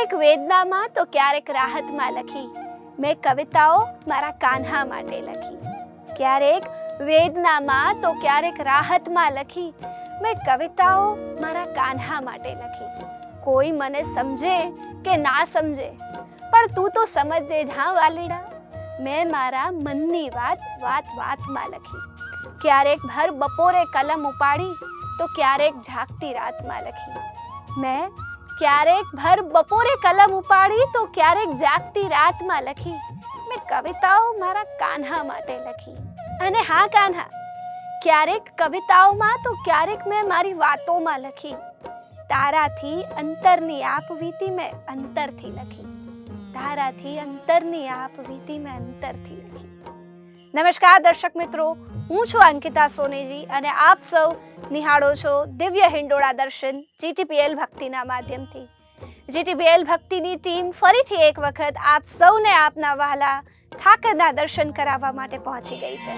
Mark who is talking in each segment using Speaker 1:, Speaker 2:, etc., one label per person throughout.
Speaker 1: ક્યારેક વેદનામાં તો ક્યારેક રાહતમાં લખી મેં કવિતાઓ મારા કાન્હા માટે લખી. ક્યારેક વેદનામાં તો ક્યારેક રાહતમાં લખી મેં કવિતાઓ મારા કાન્હા માટે લખી. કોઈ મને સમજે કે ના સમજે પણ તું તો સમજજે જા વાલીડા, મેં મારા મનની વાત વાતમાં લખી. ક્યારેક ભર બપોરે કલમ ઉપાડી તો ક્યારેક જાગતી રાતમાં લખી. મેં ક્યારેક ભર બપોરે કલમ ઉપાડી તો ક્યારેક જાગતી રાતમાં લખી મેં કવિતાઓ મારા કાન્હા માટે લખી. અને હા કાન્હા, ક્યારેક કવિતાઓમાં તો ક્યારેક મેં મારી વાતોમાં લખી. તારાથી અંતરની આપ વીતી મેં અંતરથી લખી. તારાથી અંતરની આપ વીતી મેં અંતરથી લખી. નમસ્કાર દર્શક મિત્રો, હું છું અંકિતા સોનેજી અને આપ સૌ નિહાળો છો દિવ્ય હિંડોળા દર્શન જીટીપીએલ ભક્તિના માધ્યમથી. જીટીપીએલ ભક્તિની ટીમ ફરીથી એક વખત આપ સૌને આપના વહાલા ઠાકરના દર્શન કરાવવા માટે પહોંચી ગઈ છે.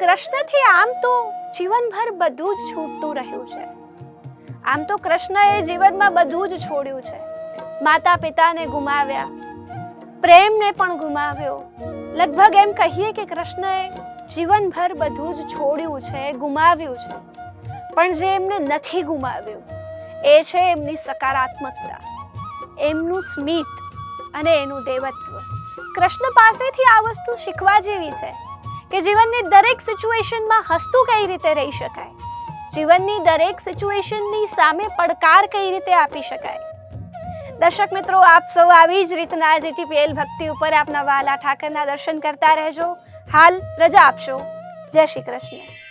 Speaker 1: કૃષ્ણથી આમ તો જીવનભર બધું જ છૂટતું રહ્યું છે. આમ તો કૃષ્ણએ જીવનમાં બધું જ છોડ્યું છે. માતા પિતાને ગુમાવ્યા, પ્રેમને પણ ગુમાવ્યો. લગભગ એમ કહીએ કે કૃષ્ણએ જીવનભર બધું જ છોડ્યું છે, ગુમાવ્યું છે. પણ જે એમને નથી ગુમાવ્યું એ છે એમની સકારાત્મકતા, એમનું સ્મિત અને એનું દેવત્વ. કૃષ્ણ પાસેથી આ વસ્તુ શીખવા જેવી છે કે જીવનની દરેક સિચ્યુએશનમાં હસતું કઈ રીતે રહી શકાય, જીવનની દરેક સિચ્યુએશનની સામે પડકાર કઈ રીતે આપી શકાય. દર્શક મિત્રો, આપ સૌ આવી જ રીતના GTPL ભક્તિ ઉપર આપના વાલા ઠાકરના દર્શન કરતા રહેજો. હાલ રજા આપશો. જય શ્રી કૃષ્ણ.